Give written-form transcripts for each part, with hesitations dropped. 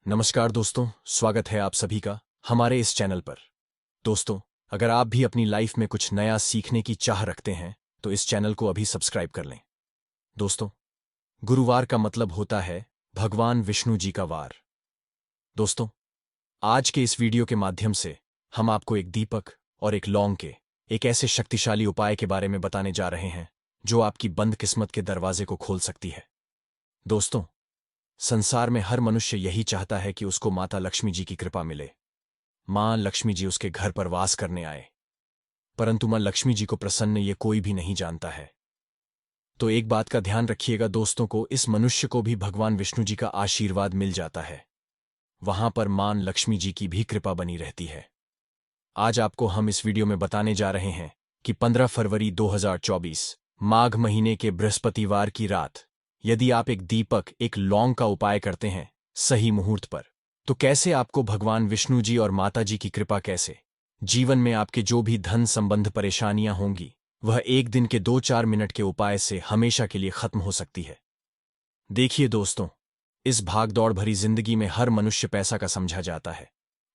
नमस्कार दोस्तों, स्वागत है आप सभी का हमारे इस चैनल पर। दोस्तों, अगर आप भी अपनी लाइफ में कुछ नया सीखने की चाह रखते हैं तो इस चैनल को अभी सब्सक्राइब कर लें। दोस्तों, गुरुवार का मतलब होता है भगवान विष्णु जी का वार। दोस्तों, आज के इस वीडियो के माध्यम से हम आपको एक दीपक और एक लौंग के एक ऐसे शक्तिशाली उपाय के बारे में बताने जा रहे हैं जो आपकी बंद किस्मत के दरवाजे को खोल सकती है। दोस्तों, संसार में हर मनुष्य यही चाहता है कि उसको माता लक्ष्मी जी की कृपा मिले, मां लक्ष्मी जी उसके घर पर वास करने आए। परंतु मां लक्ष्मी जी को प्रसन्न ये कोई भी नहीं जानता है। तो एक बात का ध्यान रखिएगा दोस्तों, को इस मनुष्य को भी भगवान विष्णु जी का आशीर्वाद मिल जाता है। वहां पर मां लक्ष्मी जी की भी कृपा बनी रहती है। आज आपको हम इस वीडियो में बताने जा रहे हैं कि 15 फरवरी 2024 माघ महीने के बृहस्पतिवार की रात यदि आप एक दीपक एक लौंग का उपाय करते हैं सही मुहूर्त पर, तो कैसे आपको भगवान विष्णु जी और माता जी की कृपा कैसे जीवन में आपके जो भी धन संबंध परेशानियां होंगी वह एक दिन के 2-4 मिनट के उपाय से हमेशा के लिए खत्म हो सकती है। देखिए दोस्तों, इस भागदौड़ भरी जिंदगी में हर मनुष्य पैसा का समझा जाता है,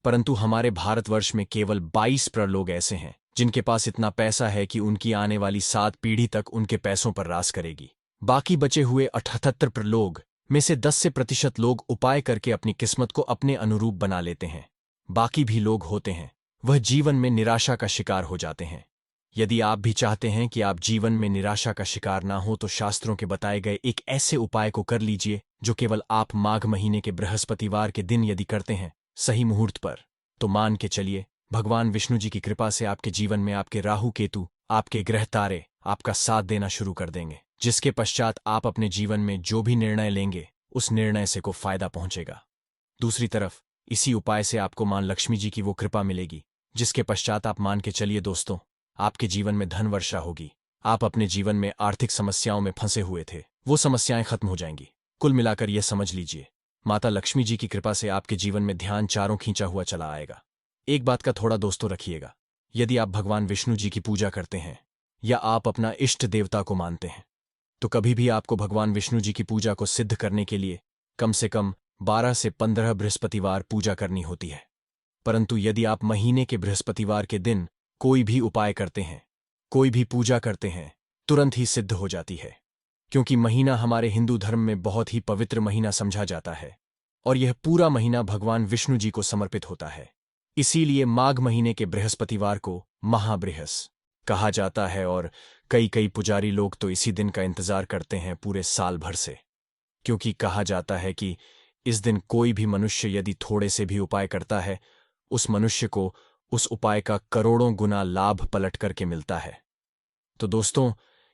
परंतु हमारे भारतवर्ष में केवल 22% लोग ऐसे हैं जिनके पास इतना पैसा है कि उनकी आने वाली 7 पीढ़ी तक उनके पैसों पर राज करेगी। बाकी बचे हुए 78% लोग में से 10% लोग उपाय करके अपनी किस्मत को अपने अनुरूप बना लेते हैं। बाकी भी लोग होते हैं वह जीवन में निराशा का शिकार हो जाते हैं। यदि आप भी चाहते हैं कि आप जीवन में निराशा का शिकार ना हो तो शास्त्रों के बताए गए एक ऐसे उपाय को कर लीजिए जो केवल आप माघ महीने के बृहस्पतिवार के दिन यदि करते हैं सही मुहूर्त पर, तो मान के चलिए भगवान विष्णु जी की कृपा से आपके जीवन में आपके राहु केतु आपके ग्रह तारे आपका साथ देना शुरू कर देंगे, जिसके पश्चात आप अपने जीवन में जो भी निर्णय लेंगे उस निर्णय से को फायदा पहुंचेगा। दूसरी तरफ इसी उपाय से आपको मां लक्ष्मी जी की वो कृपा मिलेगी जिसके पश्चात आप मान के चलिए दोस्तों, आपके जीवन में धन वर्षा होगी। आप अपने जीवन में आर्थिक समस्याओं में फंसे हुए थे, वो समस्याएं खत्म हो जाएंगी। कुल मिलाकर यह समझ लीजिए, माता लक्ष्मी जी की कृपा से आपके जीवन में ध्यान चारों खींचा हुआ चला आएगा। एक बात का थोड़ा दोस्तों रखिएगा, यदि आप भगवान विष्णु जी की पूजा करते हैं या आप अपना इष्ट देवता को मानते हैं तो कभी भी आपको भगवान विष्णु जी की पूजा को सिद्ध करने के लिए कम से कम 12 से 15 बृहस्पतिवार पूजा करनी होती है। परंतु यदि आप महीने के बृहस्पतिवार के दिन कोई भी उपाय करते हैं, कोई भी पूजा करते हैं, तुरंत ही सिद्ध हो जाती है, क्योंकि महीना हमारे हिंदू धर्म में बहुत ही पवित्र महीना समझा जाता है और यह पूरा महीना भगवान विष्णु जी को समर्पित होता है। इसीलिए माघ महीने के बृहस्पतिवार को महाबृहस कहा जाता है और कई कई पुजारी लोग तो इसी दिन का इंतजार करते हैं पूरे साल भर से, क्योंकि कहा जाता है कि इस दिन कोई भी मनुष्य यदि थोड़े से भी उपाय करता है उस मनुष्य को उस उपाय का करोड़ों गुना लाभ पलट करके मिलता है। तो दोस्तों,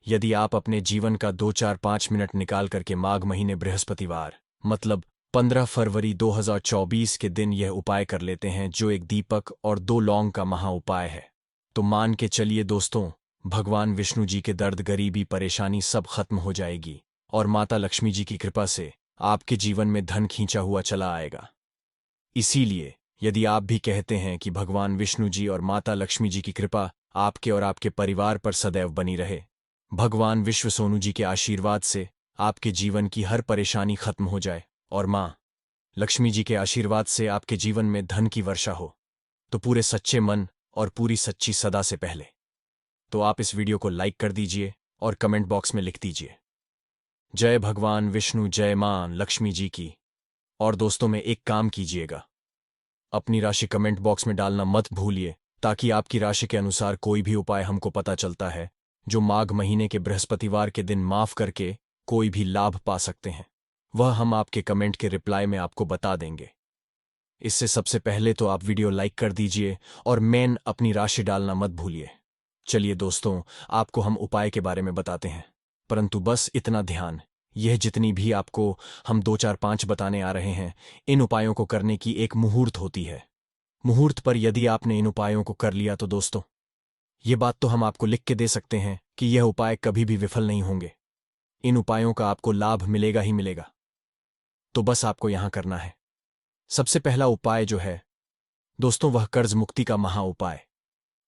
यदि आप अपने जीवन का 2-4-5 मिनट निकाल करके माघ महीने बृहस्पतिवार मतलब 15 फरवरी 2024 के दिन यह उपाय कर लेते हैं जो एक दीपक और 2 लौंग का महा उपाय है, तो मान के चलिए दोस्तों, भगवान विष्णु जी के दर्द गरीबी परेशानी सब खत्म हो जाएगी और माता लक्ष्मी जी की कृपा से आपके जीवन में धन खींचा हुआ चला आएगा। इसीलिए यदि आप भी कहते हैं कि भगवान विष्णु जी और माता लक्ष्मी जी की कृपा आपके और आपके परिवार पर सदैव बनी रहे, भगवान विश्व सोनू जी के आशीर्वाद से आपके जीवन की हर परेशानी खत्म हो जाए और मां लक्ष्मी जी के आशीर्वाद से आपके जीवन में धन की वर्षा हो, तो पूरे सच्चे मन और पूरी सच्ची सदा से पहले तो आप इस वीडियो को लाइक कर दीजिए और कमेंट बॉक्स में लिख दीजिए जय भगवान विष्णु, जय मां लक्ष्मी जी की। और दोस्तों में एक काम कीजिएगा, अपनी राशि कमेंट बॉक्स में डालना मत भूलिए, ताकि आपकी राशि के अनुसार कोई भी उपाय हमको पता चलता है जो माघ महीने के बृहस्पतिवार के दिन माफ करके कोई भी लाभ पा सकते हैं, वह हम आपके कमेंट के रिप्लाई में आपको बता देंगे। इससे सबसे पहले तो आप वीडियो लाइक कर दीजिए और मेन अपनी राशि डालना मत भूलिए। चलिए दोस्तों, आपको हम उपाय के बारे में बताते हैं, परंतु बस इतना ध्यान, यह जितनी भी आपको हम 2-4-5 बताने आ रहे हैं, इन उपायों को करने की एक मुहूर्त होती है। मुहूर्त पर यदि आपने इन उपायों को कर लिया तो दोस्तों, ये बात तो हम आपको लिख के दे सकते हैं कि यह उपाय कभी भी विफल नहीं होंगे। इन उपायों का आपको लाभ मिलेगा ही मिलेगा। तो बस आपको यहां करना है, सबसे पहला उपाय जो है दोस्तों वह कर्ज मुक्ति का महा उपाय,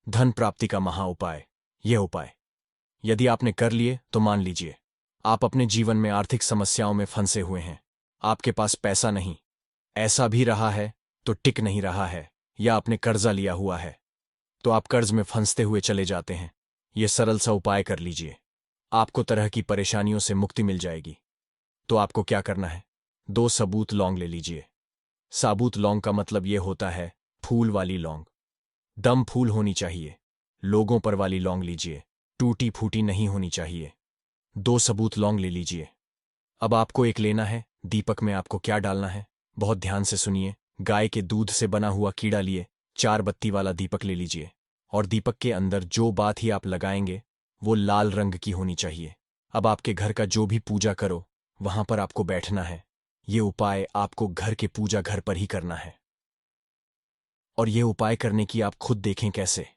धन प्राप्ति का महा उपाय। यह उपाय यदि आपने कर लिए तो मान लीजिए आप अपने जीवन में आर्थिक समस्याओं में फंसे हुए हैं, आपके पास पैसा नहीं, ऐसा भी रहा है तो टिक नहीं रहा है, या आपने कर्जा लिया हुआ है तो आप कर्ज में फंसते हुए चले जाते हैं, ये सरल सा उपाय कर लीजिए, आपको तरह की परेशानियों से मुक्ति मिल जाएगी। तो आपको क्या करना है? 2 सबूत लौंग ले लीजिए। साबुत लौंग का मतलब ये होता है फूल वाली लौंग। दम फूल होनी चाहिए। लोगों पर वाली लौंग लीजिए, टूटी फूटी नहीं होनी चाहिए। 2 सबूत लौंग ले लीजिए। अब आपको एक लेना है। दीपक में आपको क्या डालना है? बहुत ध्यान से सुनिए। गाय के दूध से बना हुआ कीड़ा लिए 4 बत्ती वाला दीपक ले लीजिए, और दीपक के अंदर जो बात ही आप लगाएंगे वो लाल रंग की होनी चाहिए। अब आपके घर का जो भी पूजा करो वहां पर आपको बैठना है। ये उपाय आपको घर के पूजा घर पर ही करना है, और ये उपाय करने की आप खुद देखें कैसे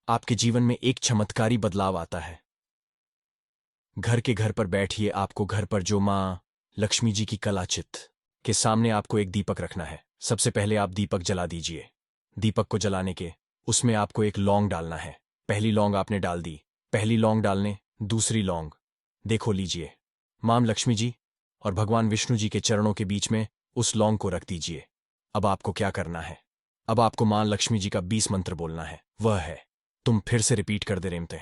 आपके जीवन में एक चमत्कारी बदलाव आता है। घर के घर पर बैठिए। आपको घर पर जो माँ लक्ष्मी जी की कलाचित्र के सामने आपको एक दीपक रखना है। सबसे पहले आप दीपक जला दीजिए। दीपक को जलाने के उसमें आपको एक लौंग डालना है। पहली लौंग आपने डाल दी। पहली लौंग डालने दूसरी लौंग देखो लीजिए। मां लक्ष्मी जी और भगवान विष्णु जी के चरणों के बीच में उस लौंग को रख दीजिए। अब आपको क्या करना है? अब आपको मां लक्ष्मी जी का 20 मंत्र बोलना है। वह है, तुम फिर से रिपीट कर दे रेमते।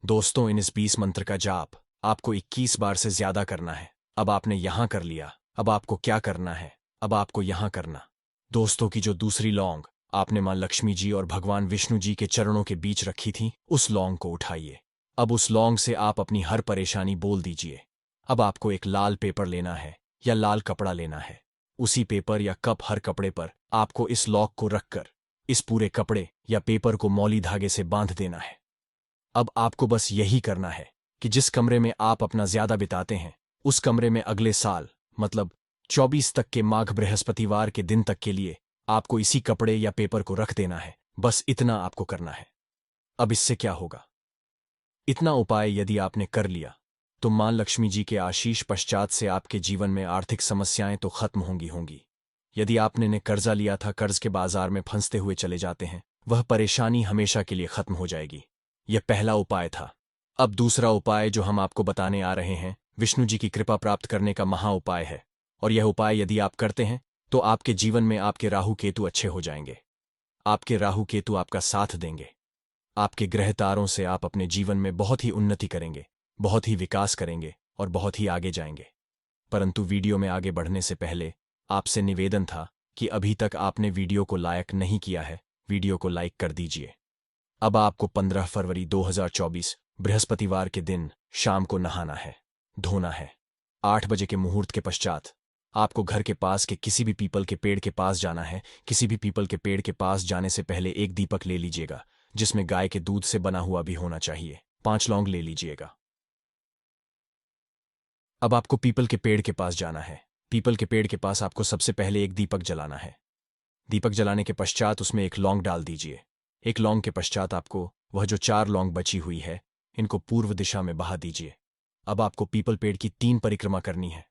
दोस्तों, इन इस 20 मंत्र का जाप आपको 21 बार से ज्यादा करना है। अब आपने यहां कर लिया, अब आपको क्या करना है? अब आपको यहां करना। दोस्तों की जो दूसरी लौंग आपने मां लक्ष्मी जी और भगवान विष्णु जी के चरणों के बीच रखी थी, उस लौंग को उठाइए। अब उस लौंग से आप अपनी हर परेशानी बोल दीजिए। अब आपको एक लाल पेपर लेना है या लाल कपड़ा लेना है। उसी पेपर या कप हर कपड़े पर आपको इस लॉक को रखकर इस पूरे कपड़े या पेपर को मौली धागे से बांध देना है। अब आपको बस यही करना है कि जिस कमरे में आप अपना ज्यादा बिताते हैं उस कमरे में अगले साल मतलब 24 तक के माघ बृहस्पतिवार के दिन तक के लिए आपको इसी कपड़े या पेपर को रख देना है। बस इतना आपको करना है। अब इससे क्या होगा? इतना उपाय यदि आपने कर लिया तो मां लक्ष्मी जी के आशीष पश्चात से आपके जीवन में आर्थिक समस्याएं तो खत्म होंगी। यदि आपने ने कर्जा लिया था, कर्ज के बाजार में फंसते हुए चले जाते हैं, वह परेशानी हमेशा के लिए खत्म हो जाएगी। यह पहला उपाय था। अब दूसरा उपाय जो हम आपको बताने आ रहे हैं विष्णु जी की कृपा प्राप्त करने का महा उपाय है, और यह उपाय यदि आप करते हैं तो आपके जीवन में आपके राहु केतु अच्छे हो जाएंगे। आपके राहु केतु आपका साथ देंगे। आपके ग्रह तारों से आप अपने जीवन में बहुत ही उन्नति करेंगे, बहुत ही विकास करेंगे और बहुत ही आगे जाएंगे। परंतु वीडियो में आगे बढ़ने से पहले आपसे निवेदन था कि अभी तक आपने वीडियो को लाइक नहीं किया है, वीडियो को लाइक कर दीजिए। अब आपको 15 फरवरी 2024 बृहस्पतिवार के दिन शाम को नहाना है, धोना है। 8 बजे के मुहूर्त के पश्चात आपको घर के पास के किसी भी पीपल के पेड़ के पास जाना है। किसी भी पीपल के पेड़ के पास जाने से पहले एक दीपक ले लीजिएगा जिसमें गाय के दूध से बना हुआ भी होना चाहिए। 5 लौंग ले लीजिएगा। अब आपको पीपल के पेड़ के पास जाना है। पीपल के पेड़ के पास आपको सबसे पहले एक दीपक जलाना है। दीपक जलाने के पश्चात उसमें एक लौंग डाल दीजिए। एक लौंग के पश्चात आपको वह जो 4 लौंग बची हुई है इनको पूर्व दिशा में बहा दीजिए। अब आपको पीपल पेड़ की 3 परिक्रमा करनी है।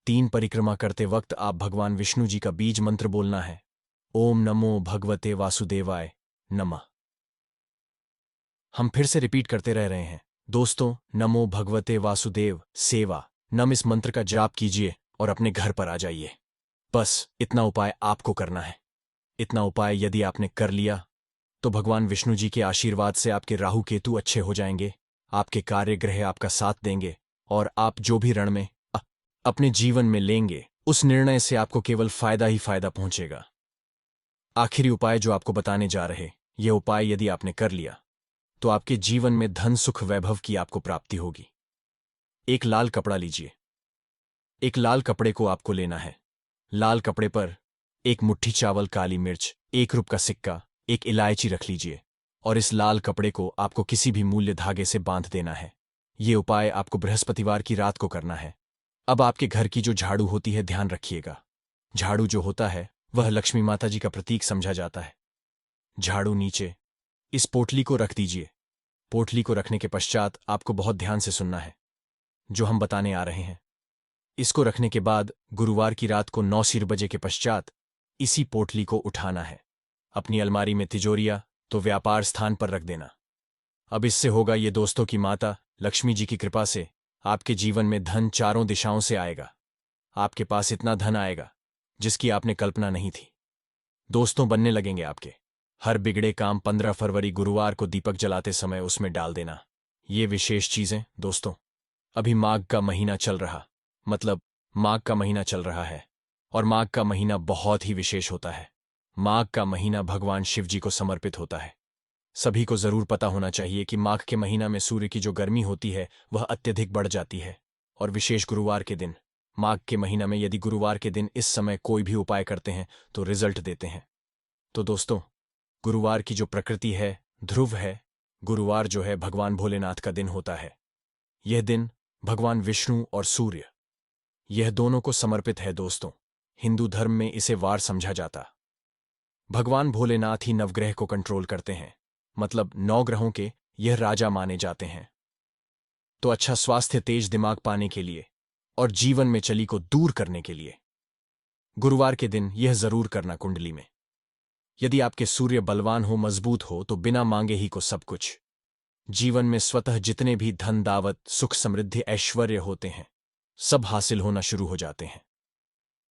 3 परिक्रमा करते वक्त आप भगवान विष्णु जी का बीज मंत्र बोलना है। ओम नमो भगवते वासुदेवाय नमः। हम फिर से रिपीट करते रह रहे हैं। दोस्तों, नमो भगवते वासुदेव सेवा नम इस मंत्र का जाप कीजिए और अपने घर पर आ जाइए। बस इतना उपाय आपको करना है। इतना उपाय यदि आपने कर लिया तो भगवान विष्णु जी के आशीर्वाद से आपके राहु केतु अच्छे हो जाएंगे, आपके कार्य ग्रह आपका साथ देंगे, और आप जो भी रण में अपने जीवन में लेंगे उस निर्णय से आपको केवल फायदा ही फायदा पहुंचेगा। आखिरी उपाय जो आपको बताने जा रहे, यह उपाय यदि आपने कर लिया तो आपके जीवन में धन सुख वैभव की आपको प्राप्ति होगी। एक लाल कपड़ा लीजिए। एक लाल कपड़े को आपको लेना है। लाल कपड़े पर एक मुट्ठी चावल, काली मिर्च, 1 रुपये का सिक्का, एक इलायची रख लीजिए, और इस लाल कपड़े को आपको किसी भी मूल्य धागे से बांध देना है। ये उपाय आपको बृहस्पतिवार की रात को करना है। अब आपके घर की जो झाड़ू होती है, ध्यान रखिएगा, झाड़ू जो होता है वह लक्ष्मी माता जी का प्रतीक समझा जाता है। झाड़ू नीचे इस पोटली को रख दीजिए। पोटली को रखने के पश्चात आपको बहुत ध्यान से सुनना है जो हम बताने आ रहे हैं। इसको रखने के बाद गुरुवार की रात को 9 बजे के पश्चात इसी पोटली को उठाना है। अपनी अलमारी में, तिजोरिया तो व्यापार स्थान पर रख देना। अब इससे होगा ये दोस्तों की माता लक्ष्मी जी की कृपा से आपके जीवन में धन चारों दिशाओं से आएगा। आपके पास इतना धन आएगा जिसकी आपने कल्पना नहीं थी। दोस्तों बनने लगेंगे आपके हर बिगड़े काम 15 फरवरी गुरुवार को दीपक जलाते समय उसमें डाल देना। ये विशेष चीजें दोस्तों, अभी माघ का महीना चल रहा, मतलब माघ का महीना चल रहा है, और माघ का महीना बहुत ही विशेष होता है। माघ का महीना भगवान शिव जी को समर्पित होता है। सभी को जरूर पता होना चाहिए कि माघ के महीना में सूर्य की जो गर्मी होती है वह अत्यधिक बढ़ जाती है, और विशेष गुरुवार के दिन, माघ के महीना में यदि गुरुवार के दिन इस समय कोई भी उपाय करते हैं तो रिजल्ट देते हैं। तो दोस्तों, गुरुवार की जो प्रकृति है ध्रुव है। गुरुवार जो है भगवान भोलेनाथ का दिन होता है। यह दिन भगवान विष्णु और सूर्य, यह दोनों को समर्पित है दोस्तों। हिंदू धर्म में इसे वार समझा जाता। भगवान भोलेनाथ ही नवग्रह को कंट्रोल करते हैं, मतलब 9 ग्रहों के यह राजा माने जाते हैं। तो अच्छा स्वास्थ्य, तेज दिमाग पाने के लिए और जीवन में चली को दूर करने के लिए गुरुवार के दिन यह जरूर करना। कुंडली में यदि आपके सूर्य बलवान हो, मजबूत हो, तो बिना मांगे ही को सब कुछ जीवन में स्वतः जितने भी धन, दावत, सुख, समृद्धि, ऐश्वर्य होते हैं सब हासिल होना शुरू हो जाते हैं।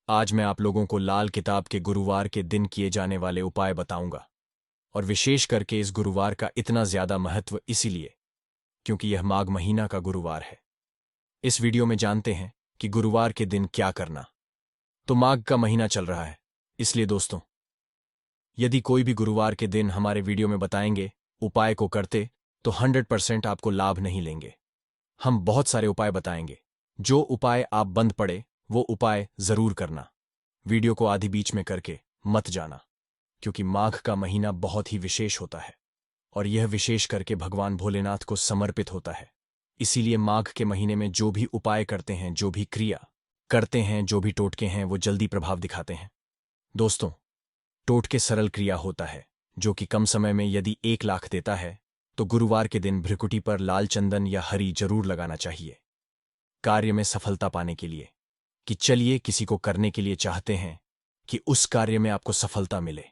आज मैं आप लोगों को लाल किताब के गुरुवार के दिन किए जाने वाले उपाय बताऊंगा, और विशेष करके इस गुरुवार का इतना ज्यादा महत्व इसीलिए क्योंकि यह माघ महीना का गुरुवार है। इस वीडियो में जानते हैं कि गुरुवार के दिन क्या करना। तो माघ का महीना चल रहा है, इसलिए दोस्तों यदि कोई भी गुरुवार के दिन हमारे वीडियो में बताएंगे उपाय को करते तो 100% आपको लाभ नहीं लेंगे। हम बहुत सारे उपाय बताएंगे, जो उपाय आप बंद पड़े वो उपाय जरूर करना। वीडियो को आधी बीच में करके मत जाना, क्योंकि माघ का महीना बहुत ही विशेष होता है, और यह विशेष करके भगवान भोलेनाथ को समर्पित होता है। इसीलिए माघ के महीने में जो भी उपाय करते हैं, जो भी क्रिया करते हैं, जो भी टोटके हैं, वो जल्दी प्रभाव दिखाते हैं। दोस्तों, टोटके सरल क्रिया होता है जो कि कम समय में यदि 1 लाख देता है, तो गुरुवार के दिन भ्रिकुटी पर लाल चंदन या हरी जरूर लगाना चाहिए। कार्य में सफलता पाने के लिए, कि चलिए किसी को करने के लिए चाहते हैं कि उस कार्य में आपको सफलता मिले,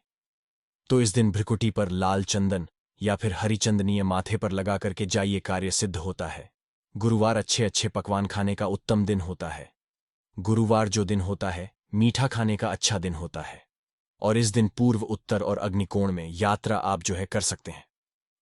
तो इस दिन भ्रिकुटी पर लाल चंदन या फिर हरी चंदनीय माथे पर लगा करके जाइए, कार्य सिद्ध होता है। गुरुवार अच्छे अच्छे पकवान खाने का उत्तम दिन होता है। गुरुवार जो दिन होता है मीठा खाने का अच्छा दिन होता है, और इस दिन पूर्व, उत्तर और अग्निकोण में यात्रा आप जो है कर सकते हैं।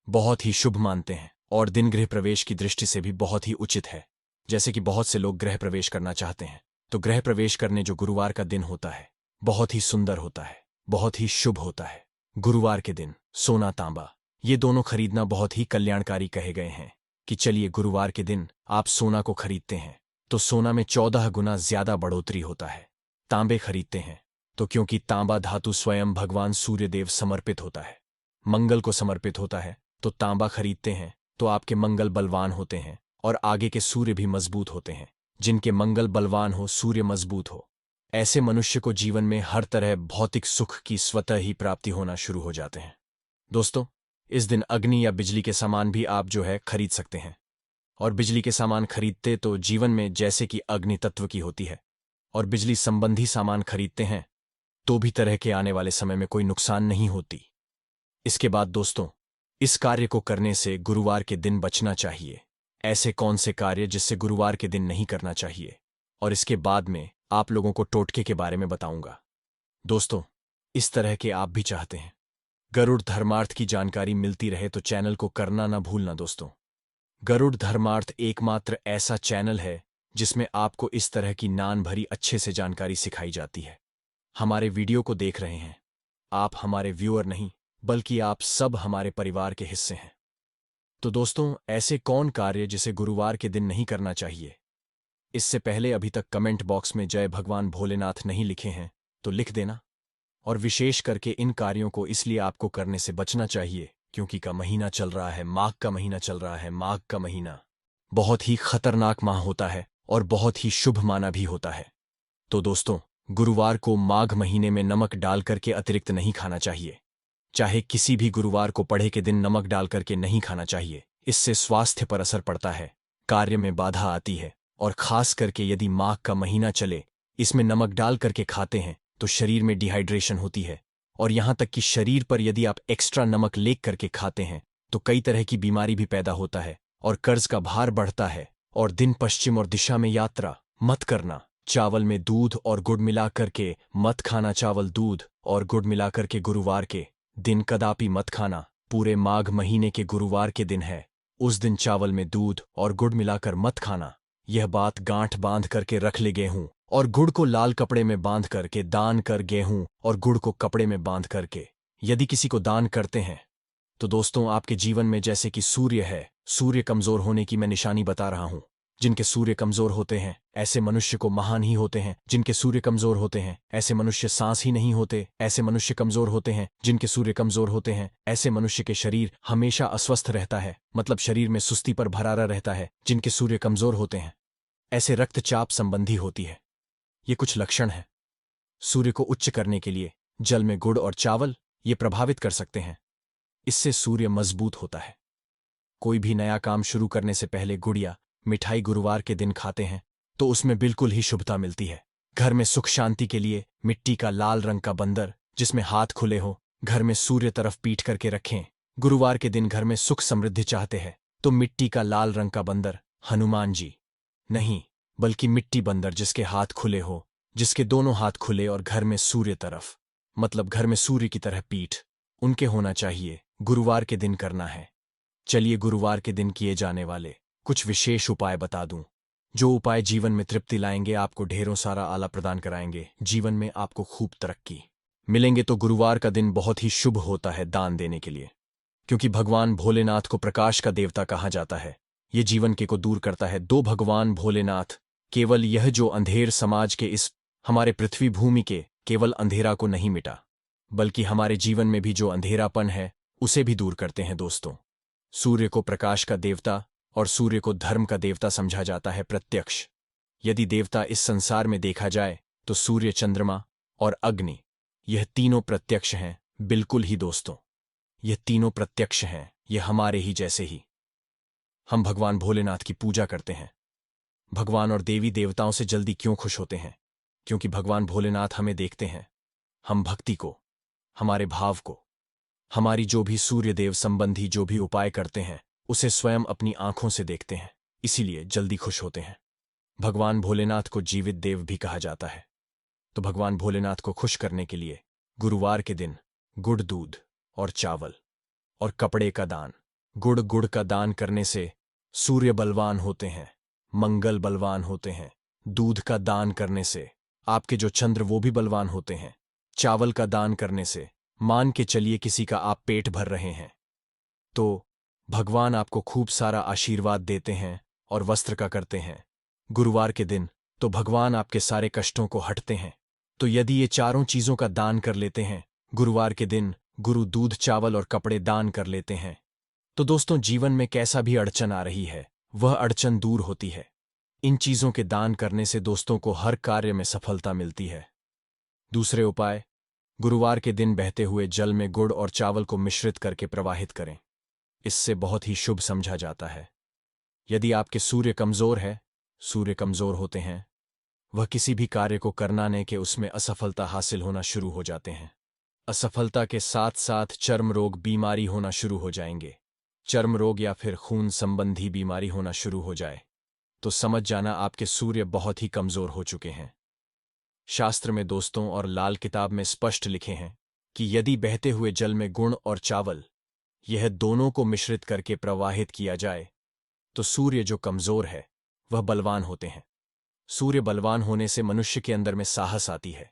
बहुत ही शुभ मानते हैं, और दिन गृह प्रवेश की दृष्टि से भी बहुत ही उचित है। जैसे कि बहुत से लोग गृह प्रवेश करना चाहते हैं, तो गृह प्रवेश करने जो गुरुवार का दिन होता है बहुत ही सुंदर होता है, बहुत ही शुभ होता है। गुरुवार के दिन सोना, तांबा ये दोनों खरीदना बहुत ही कल्याणकारी कहे गए हैं। कि चलिए गुरुवार के दिन आप सोना को खरीदते हैं तो सोना में 14 गुना ज्यादा बढ़ोतरी होता है। तांबे खरीदते हैं तो क्योंकि तांबा धातु स्वयं भगवान सूर्यदेव समर्पित होता है, मंगल को समर्पित होता है, तो तांबा खरीदते हैं तो आपके मंगल बलवान होते हैं और आगे के सूर्य भी मजबूत होते हैं। जिनके मंगल बलवान हो, सूर्य मजबूत हो, ऐसे मनुष्य को जीवन में हर तरह भौतिक सुख की स्वतः ही प्राप्ति होना शुरू हो जाते हैं। दोस्तों, इस दिन अग्नि या बिजली के सामान भी आप जो है खरीद सकते हैं, और बिजली के सामान खरीदते तो जीवन में जैसे कि अग्नि तत्व की होती है, और बिजली संबंधी सामान खरीदते हैं तो भी तरह के आने वाले समय में कोई नुकसान नहीं होती। इसके बाद दोस्तों, इस कार्य को करने से गुरुवार के दिन बचना चाहिए। ऐसे कौन से कार्य जिससे गुरुवार के दिन नहीं करना चाहिए, और इसके बाद में आप लोगों को टोटके के बारे में बताऊंगा। दोस्तों, इस तरह के आप भी चाहते हैं गरुड़ धर्मार्थ की जानकारी मिलती रहे तो चैनल को करना ना भूलना। दोस्तों, गरुड़ धर्मार्थ एकमात्र ऐसा चैनल है जिसमें आपको इस तरह की नान भरी अच्छे से जानकारी सिखाई जाती है। हमारे वीडियो को देख रहे हैं आप हमारे व्यूअर नहीं, बल्कि आप सब हमारे परिवार के हिस्से हैं। तो दोस्तों, ऐसे कौन कार्य जिसे गुरुवार के दिन नहीं करना चाहिए? इससे पहले अभी तक कमेंट बॉक्स में जय भगवान भोलेनाथ नहीं लिखे हैं तो लिख देना। और विशेष करके इन कार्यों को इसलिए आपको करने से बचना चाहिए क्योंकि का महीना चल रहा है, माघ का महीना चल रहा है। माघ का महीना बहुत ही खतरनाक माह होता है और बहुत ही शुभ माना भी होता है। तो दोस्तों, गुरुवार को माघ महीने में नमक डाल करके अतिरिक्त नहीं खाना चाहिए। चाहे किसी भी गुरुवार को पढ़े के दिन नमक डाल करके नहीं खाना चाहिए। इससे स्वास्थ्य पर असर पड़ता है, कार्य में बाधा आती है, और खास करके यदि माघ का महीना चले इसमें नमक डाल करके खाते हैं तो शरीर में डिहाइड्रेशन होती है, और यहां तक कि शरीर पर यदि आप एक्स्ट्रा नमक लेक करके खाते हैं तो कई तरह की बीमारी भी पैदा होता है, और कर्ज का भार बढ़ता है। और दिन पश्चिम और दिशा में यात्रा मत करना, चावल में दूध और गुड़ मिलाकर के मत खाना। चावल दूध और गुड़ मिलाकर के गुरुवार के दिन कदापि मत खाना। पूरे माघ महीने के गुरुवार के दिन है, उस दिन चावल में दूध और गुड़ मिलाकर मत खाना। यह बात गांठ बांध करके रख ले। गेहूं और गुड़ को लाल कपड़े में बांध करके दान कर। गेहूं और गुड़ को कपड़े में बांध करके यदि किसी को दान करते हैं तो दोस्तों आपके जीवन में जैसे कि सूर्य है, सूर्य कमजोर होने की मैं निशानी बता रहा हूं। जिनके सूर्य कमजोर होते हैं ऐसे मनुष्य को महान ही होते हैं। जिनके सूर्य कमजोर होते हैं ऐसे मनुष्य सांस ही नहीं होते। ऐसे मनुष्य कमजोर होते हैं जिनके सूर्य कमजोर होते हैं ऐसे मनुष्य के शरीर हमेशा अस्वस्थ रहता है, मतलब शरीर में सुस्ती पर भरारा रहता है। जिनके सूर्य कमजोर होते हैं ऐसे रक्तचाप संबंधी होती है। ये कुछ लक्षण हैं। सूर्य को उच्च करने के लिए जल में गुड़ और चावल ये प्रभावित कर सकते हैं। इससे सूर्य मजबूत होता है। कोई भी नया काम शुरू करने से पहले गुड़ या मिठाई गुरुवार के दिन खाते हैं तो उसमें बिल्कुल ही शुभता मिलती है। घर में सुख शांति के लिए मिट्टी का लाल रंग का बंदर जिसमें हाथ खुले हो घर में सूर्य तरफ पीठ करके रखें। गुरुवार के दिन घर में सुख समृद्धि चाहते हैं तो मिट्टी का लाल रंग का बंदर, हनुमान जी नहीं बल्कि मिट्टी बंदर जिसके हाथ खुले हो, जिसके दोनों हाथ खुले और घर में सूर्य तरफ, मतलब घर में सूर्य की तरह पीठ उनके होना चाहिए, गुरुवार के दिन करना है। चलिए गुरुवार के दिन किए जाने वाले कुछ विशेष उपाय बता दूं, जो उपाय जीवन में तृप्ति लाएंगे, आपको ढेरों सारा आला प्रदान कराएंगे, जीवन में आपको खूब तरक्की मिलेंगे। तो गुरुवार का दिन बहुत ही शुभ होता है दान देने के लिए, क्योंकि भगवान भोलेनाथ को प्रकाश का देवता कहा जाता है। ये जीवन के को दूर करता है। दो भगवान भोलेनाथ केवल यह जो अंधेर समाज के इस हमारे पृथ्वी भूमि के केवल अंधेरा को नहीं मिटा, बल्कि हमारे जीवन में भी जो अंधेरापन है उसे भी दूर करते हैं। दोस्तों, सूर्य को प्रकाश का देवता और सूर्य को धर्म का देवता समझा जाता है प्रत्यक्ष। यदि देवता इस संसार में देखा जाए तो सूर्य, चंद्रमा और अग्नि यह तीनों प्रत्यक्ष हैं। बिल्कुल ही दोस्तों, यह तीनों प्रत्यक्ष हैं। यह हमारे ही जैसे ही हम भगवान भोलेनाथ की पूजा करते हैं। भगवान और देवी देवताओं से जल्दी क्यों खुश होते हैं? क्योंकि भगवान भोलेनाथ हमें देखते हैं। हम भक्ति को, हमारे भाव को, हमारी जो भी सूर्यदेव संबंधी जो भी उपाय करते हैं उसे स्वयं अपनी आंखों से देखते हैं, इसीलिए जल्दी खुश होते हैं। भगवान भोलेनाथ को जीवित देव भी कहा जाता है। तो भगवान भोलेनाथ को खुश करने के लिए गुरुवार के दिन गुड़, दूध और चावल और कपड़े का दान। गुड़ का दान करने से सूर्य बलवान होते हैं, मंगल बलवान होते हैं। दूध का दान करने से आपके जो चंद्र वो भी बलवान होते हैं। चावल का दान करने से मान के चलिए किसी का आप पेट भर रहे हैं तो भगवान आपको खूब सारा आशीर्वाद देते हैं और वस्त्र का करते हैं। गुरुवार के दिन तो भगवान आपके सारे कष्टों को हटते हैं। तो यदि ये चारों चीजों का दान कर लेते हैं गुरुवार के दिन, गुरु, दूध, चावल और कपड़े दान कर लेते हैं, तो दोस्तों जीवन में कैसा भी अड़चन आ रही है वह अड़चन दूर होती है। इन चीजों के दान करने से दोस्तों को हर कार्य में सफलता मिलती है। दूसरे उपाय, गुरुवार के दिन बहते हुए जल में गुड़ और चावल को मिश्रित करके प्रवाहित करें। इससे बहुत ही शुभ समझा जाता है। यदि आपके सूर्य कमजोर है, सूर्य कमजोर होते हैं, वह किसी भी कार्य को करना नहीं के उसमें असफलता हासिल होना शुरू हो जाते हैं। असफलता के साथ साथ चर्म रोग, बीमारी होना शुरू हो जाएंगे। चर्म रोग या फिर खून संबंधी बीमारी होना शुरू हो जाए तो समझ जाना आपके सूर्य बहुत ही कमजोर हो चुके हैं। शास्त्र में दोस्तों और लाल किताब में स्पष्ट लिखे हैं कि यदि बहते हुए जल में गुड़ और चावल यह दोनों को मिश्रित करके प्रवाहित किया जाए तो सूर्य जो कमजोर है वह बलवान होते हैं। सूर्य बलवान होने से मनुष्य के अंदर में साहस आती है,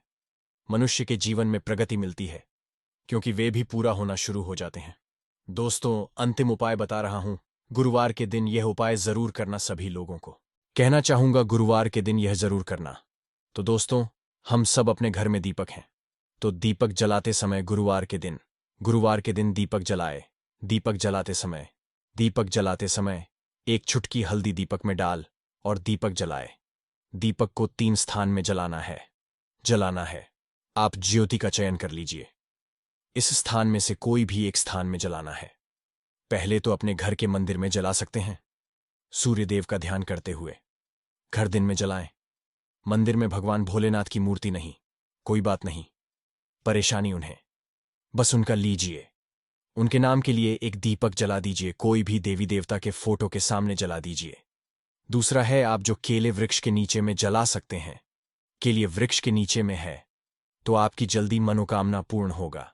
मनुष्य के जीवन में प्रगति मिलती है, क्योंकि वे भी पूरा होना शुरू हो जाते हैं। दोस्तों, अंतिम उपाय बता रहा हूं। गुरुवार के दिन यह उपाय जरूर करना। सभी लोगों को कहना चाहूंगा गुरुवार के दिन यह जरूर करना। तो दोस्तों, हम सब अपने घर में दीपक हैं, तो दीपक जलाते समय गुरुवार के दिन दीपक जलाए। दीपक जलाते समय एक चुटकी हल्दी दीपक में डाल और दीपक जलाए। दीपक को 3 स्थान में जलाना है। आप ज्योति का चयन कर लीजिए। इस स्थान में से कोई भी एक स्थान में जलाना है। पहले तो अपने घर के मंदिर में जला सकते हैं, सूर्यदेव का ध्यान करते हुए। घर दिन में जलाएं। मंदिर में भगवान भोलेनाथ की मूर्ति नहीं, कोई बात नहीं, परेशानी उन्हें, बस उनका लीजिए। उनके नाम के लिए एक दीपक जला दीजिए। कोई भी देवी देवता के फोटो के सामने जला दीजिए। दूसरा है, आप जो केले वृक्ष के नीचे में जला सकते हैं, केले वृक्ष के नीचे में है तो आपकी जल्दी मनोकामना पूर्ण होगा।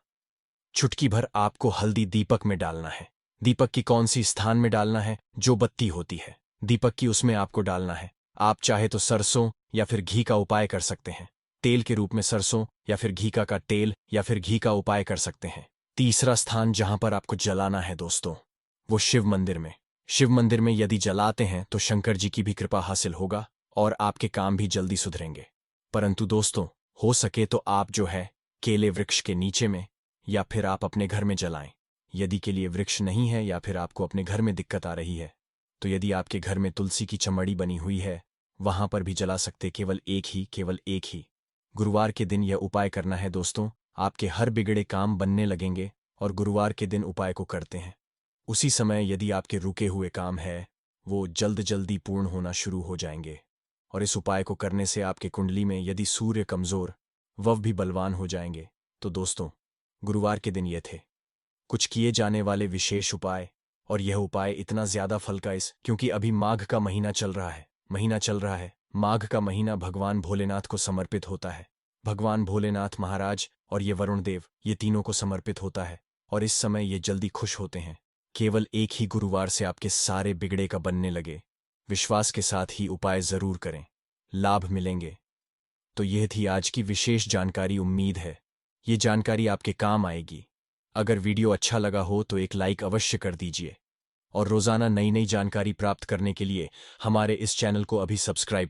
चुटकी भर आपको हल्दी दीपक में डालना है। दीपक की कौन सी स्थान में डालना है? जो बत्ती होती है दीपक की, उसमें आपको डालना है। आप चाहे तो सरसों या फिर घी का उपाय कर सकते हैं। तेल के रूप में सरसों या फिर घी का तेल या फिर घी का उपाय कर सकते हैं। तीसरा स्थान जहां पर आपको जलाना है दोस्तों, वो शिव मंदिर में। शिव मंदिर में यदि जलाते हैं तो शंकर जी की भी कृपा हासिल होगा और आपके काम भी जल्दी सुधरेंगे। परंतु दोस्तों, हो सके तो आप जो है केले वृक्ष के नीचे में या फिर आप अपने घर में जलाएं। यदि केले वृक्ष नहीं है या फिर आपको अपने घर में दिक्कत आ रही है तो यदि आपके घर में तुलसी की चमड़ी बनी हुई है वहां पर भी जला सकते। केवल एक ही गुरुवार के दिन यह उपाय करना है दोस्तों। आपके हर बिगड़े काम बनने लगेंगे और गुरुवार के दिन उपाय को करते हैं उसी समय यदि आपके रुके हुए काम है वो जल्दी पूर्ण होना शुरू हो जाएंगे। और इस उपाय को करने से आपके कुंडली में यदि सूर्य कमजोर वह भी बलवान हो जाएंगे। तो दोस्तों, गुरुवार के दिन ये थे कुछ किए जाने वाले विशेष उपाय। और यह उपाय इतना ज्यादा फल का क्योंकि अभी माघ का महीना चल रहा है। माघ का महीना भगवान भोलेनाथ को समर्पित होता है। भगवान भोलेनाथ महाराज और ये वरुण देव, ये तीनों को समर्पित होता है और इस समय ये जल्दी खुश होते हैं। केवल एक ही गुरुवार से आपके सारे बिगड़े का बनने लगे। विश्वास के साथ ही उपाय जरूर करें, लाभ मिलेंगे। तो यह थी आज की विशेष जानकारी। उम्मीद है ये जानकारी आपके काम आएगी। अगर वीडियो अच्छा लगा हो तो एक लाइक अवश्य कर दीजिए और रोजाना नई नई जानकारी प्राप्त करने के लिए हमारे इस चैनल को अभी सब्सक्राइब